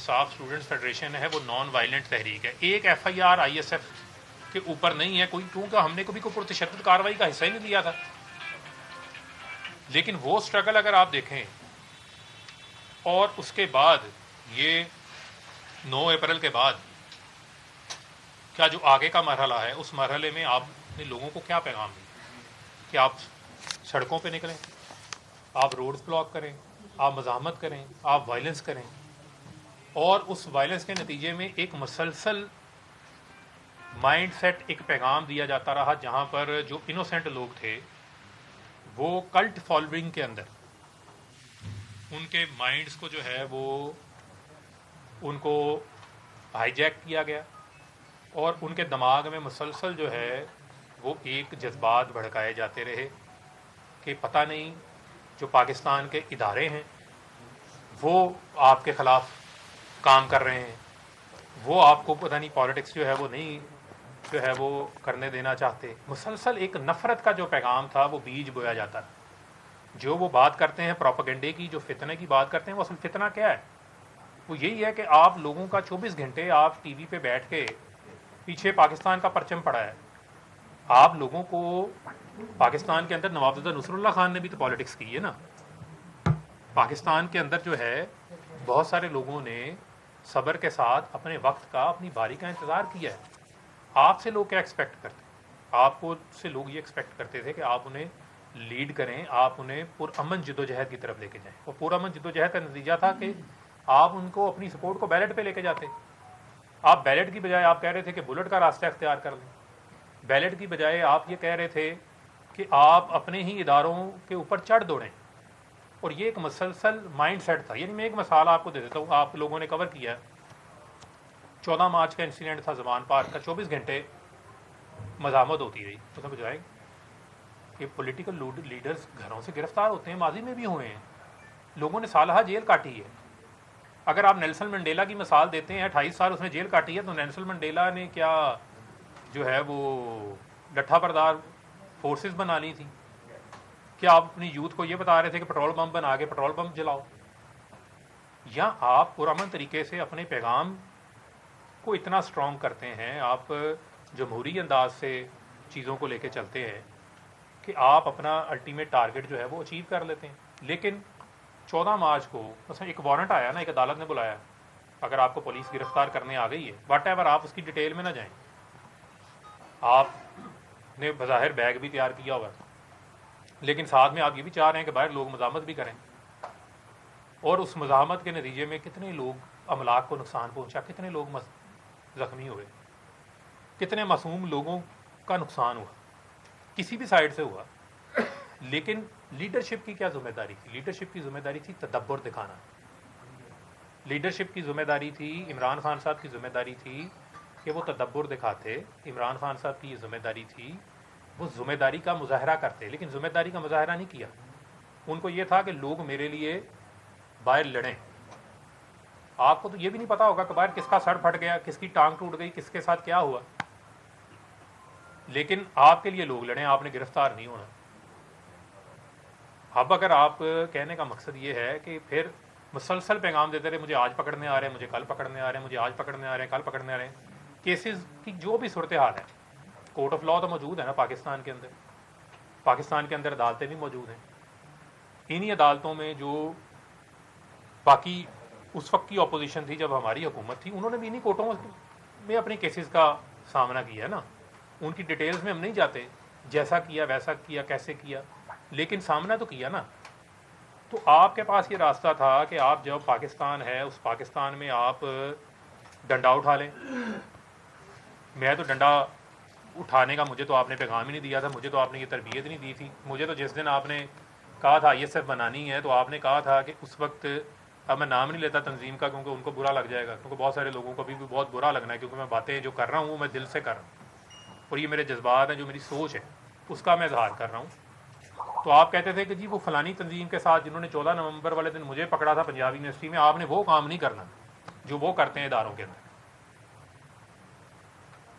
انصاف students federation ہے وہ نان وائلنٹ تحریک ہے. ایک F I R I S F کے اوپر نہیں ہے کوئی, کیونکہ ہم نے کبھی کوئی پرتشدد کارروائی کا حصہ ہی نہیں لیا تھا. لیکن وہ اسٹرگل اگر آپ دیکھیں, اور اس کے بعد یہ 9 اپریل کے بعد کیا جو آگے کا مرحلہ ہے, اس مرحلے میں آپ نے لوگوں کو کیا پیغام دیا کہ آپ سڑکوں پہ نکلیں, آپ روڈ بلاک کریں, آپ مزاحمت کریں, آپ وائلنس کریں, اور اس وائلنس کے نتیجے میں ایک مسلسل مائنڈ سیٹ, ایک پیغام دیا جاتا رہا جہاں پر جو انوسینٹ لوگ تھے وہ کلٹ فالوئنگ کے اندر ان کے مائنڈز کو جو ہے وہ ان کو ہائی جیک کیا گیا, اور ان کے دماغ میں مسلسل جو ہے وہ ایک جذبات بھڑکائے جاتے رہے کہ پتہ نہیں جو پاکستان کے ادارے ہیں وہ آپ کے خلاف کام کر رہے ہیں, وہ آپ کو پتہ نہیں پالیٹکس جو ہے وہ نہیں جو ہے وہ کرنے دینا چاہتے. مسلسل ایک نفرت کا جو پیغام تھا وہ بیج بویا جاتا ہے. جو وہ بات کرتے ہیں پروپیگنڈے کی, جو فتنے کی بات کرتے ہیں, وہ اصل فتنہ کیا ہے؟ وہ یہی ہے کہ آپ لوگوں کا 24 گھنٹے آپ ٹی وی پہ بیٹھ کے پیچھے پاکستان کا پرچم پڑا ہے. آپ لوگوں کو پاکستان کے اندر نواب زادہ نصر اللہ خان نے بھی تو پالیٹکس کی ہے نا. پاکستان کے اندر جو ہے بہت سارے لوگوں نے صبر کے ساتھ اپنے وقت کا, اپنی باری کا انتظار کیا ہے. آپ سے لوگ کیا ایکسپیکٹ کرتے ہیں؟ آپ کو سے لوگ یہ ایکسپیکٹ کرتے تھے کہ آپ انہیں لیڈ کریں, آپ انہیں پرامن جدوجہد کی طرف لے کے جائیں, اور پرامن جدوجہد کا نتیجہ تھا کہ آپ ان کو اپنی سپورٹ کو بیلٹ پہ لے کے جاتے. آپ بیلٹ کی بجائے آپ کہہ رہے تھے کہ بلٹ کا راستہ اختیار کر لیں. بیلٹ کی بجائے آپ یہ کہہ رہے تھے کہ آپ اپنے ہی اداروں کے اوپر چڑھ دوڑیں, اور یہ ایک مسلسل مائنڈ سیٹ تھا. یعنی میں ایک مثال آپ کو دے دیتا ہوں, آپ لوگوں نے کور کیا 14 مارچ کا انسیڈنٹ تھا زمان پارک کا. 24 گھنٹے مزاحمت ہوتی رہی. اس میں بجائے کہ پولیٹیکل لیڈرز گھروں سے گرفتار ہوتے ہیں, ماضی میں بھی ہوئے ہیں, لوگوں نے سالہ جیل کاٹی ہے. اگر آپ نیلسن منڈیلا کی مثال دیتے ہیں, 28 سال اس نے جیل کاٹی ہے, تو نیلسن منڈیلا نے کیا جو ہے وہ لٹھا بردار فورسز بنا لی تھی؟ کیا آپ اپنی یوتھ کو یہ بتا رہے تھے کہ پٹرول پمپ بنا کے پٹرول پمپ جلاؤ؟ یا آپ پرامن طریقے سے اپنے پیغام کو اتنا اسٹرانگ کرتے ہیں, آپ جمہوری انداز سے چیزوں کو لے کے چلتے ہیں کہ آپ اپنا الٹیمیٹ ٹارگٹ جو ہے وہ اچیو کر لیتے ہیں. لیکن 14 مارچ کو مثلا ایک وارنٹ آیا نا, ایک عدالت نے بلایا, اگر آپ کو پولیس گرفتار کرنے آ گئی ہے واٹ ایور, آپ اس کی ڈیٹیل میں نہ جائیں. آپ نے بظاہر بیگ بھی تیار کیا ہوا, لیکن ساتھ میں آپ یہ بھی چاہ رہے ہیں کہ باہر لوگ مزاحمت بھی کریں, اور اس مزاحمت کے نتیجے میں کتنے لوگ املاک کو نقصان پہنچا, کتنے لوگ زخمی ہوئے, کتنے معصوم لوگوں کا نقصان ہوا, کسی بھی سائڈ سے ہوا. لیکن لیڈرشپ کی کیا ذمہ داری تھی؟ لیڈرشپ کی ذمہ داری تھی تدبر دکھانا. لیڈرشپ کی ذمہ داری تھی, عمران خان صاحب کی ذمہ داری تھی کہ وہ تدبر دکھاتے. عمران خان صاحب کی یہ ذمہ داری تھی, وہ ذمہ داری کا مظاہرہ کرتے, لیکن ذمہ داری کا مظاہرہ نہیں کیا. ان کو یہ تھا کہ لوگ میرے لیے باہر لڑیں. آپ کو تو یہ بھی نہیں پتا ہوگا کہ باہر کس کا سر پھٹ گیا, کس کی ٹانگ ٹوٹ گئی, کس کے ساتھ کیا ہوا, لیکن آپ کے لیے لوگ لڑیں, آپ نے گرفتار نہیں ہونا. اب اگر آپ کہنے کا مقصد یہ ہے کہ پھر مسلسل پیغام دیتے رہے, مجھے آج پکڑنے آ رہے ہیں, مجھے کل پکڑنے آ رہے ہیں, مجھے آج پکڑنے آ رہے ہیں, کل پکڑنے آ رہے ہیں. کیسز کی جو بھی صورتحال ہے, کورٹ آف لاء تو موجود ہے نا پاکستان کے اندر, پاکستان کے اندر عدالتیں بھی موجود ہیں. انہی عدالتوں میں جو باقی اس وقت کی اپوزیشن تھی جب ہماری حکومت تھی, انہوں نے بھی انہی کورٹوں میں اپنے کیسز کا سامنا کیا ہے نا. ان کی ڈیٹیلز میں ہم نہیں جاتے, جیسا کیا ویسا کیا کیسے کیا, لیکن سامنا تو کیا نا. تو آپ کے پاس یہ راستہ تھا کہ آپ جب پاکستان ہے اس پاکستان میں آپ ڈنڈا اٹھا لیں. میں تو ڈنڈا اٹھانے کا, مجھے تو آپ نے پیغام ہی نہیں دیا تھا, مجھے تو آپ نے یہ تربیت نہیں دی تھی. مجھے تو جس دن آپ نے کہا تھا آئی ایس ایف بنانی ہے, تو آپ نے کہا تھا کہ اس وقت, اب میں نام نہیں لیتا تنظیم کا کیونکہ ان کو برا لگ جائے گا, کیونکہ بہت سارے لوگوں کو بھی بہت برا لگنا ہے, کیونکہ میں باتیں جو کر رہا ہوں وہ میں دل سے کر رہا ہوں, اور یہ میرے جذبات ہیں, جو میری سوچ ہے اس کا میں اظہار کر رہا ہوں. تو آپ کہتے تھے کہ جی وہ فلانی تنظیم کے ساتھ جنہوں نے 14 نومبر والے دن مجھے پکڑا تھا پنجاب یونیورسٹی میں, آپ نے وہ کام نہیں کرنا جو وہ کرتے ہیں اداروں کے اندر.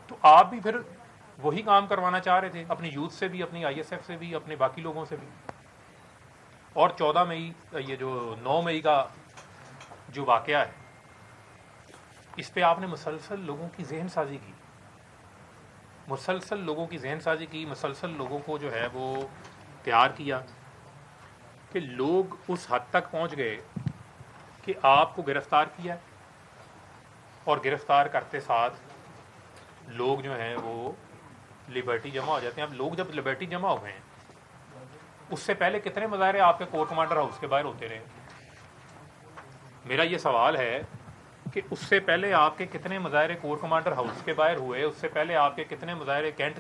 تو آپ بھی پھر وہی کام کروانا چاہ رہے تھے اپنی یوتھ سے بھی, اپنی آئی ایس ایف سے بھی, اپنے باقی لوگوں سے بھی. اور 14 مئی, یہ جو 9 مئی کا جو واقعہ ہے, اس پہ آپ نے مسلسل لوگوں کی ذہن سازی کی، مسلسل لوگوں کی ذہن سازی کی، مسلسل لوگوں کو جو ہے وہ تیار کیا کہ لوگ اس حد تک پہنچ گئے کہ آپ کو گرفتار کیا، اور گرفتار کرتے ساتھ لوگ جو ہیں وہ لبرٹی جمع ہو جاتے ہیں۔ اب لوگ جب لبرٹی جمع ہو گئے ہیں، اس سے پہلے کتنے مظاہرے آپ کے کور کمانڈر ہاؤس کے باہر ہوتے رہے؟ میرا یہ سوال ہے کہ اس سے پہلے آپ کے کتنے مظاہرے کور کمانڈر ہاؤس کے باہر ہوئے، اس سے پہلے آپ کے کتنے مظاہرے کینٹ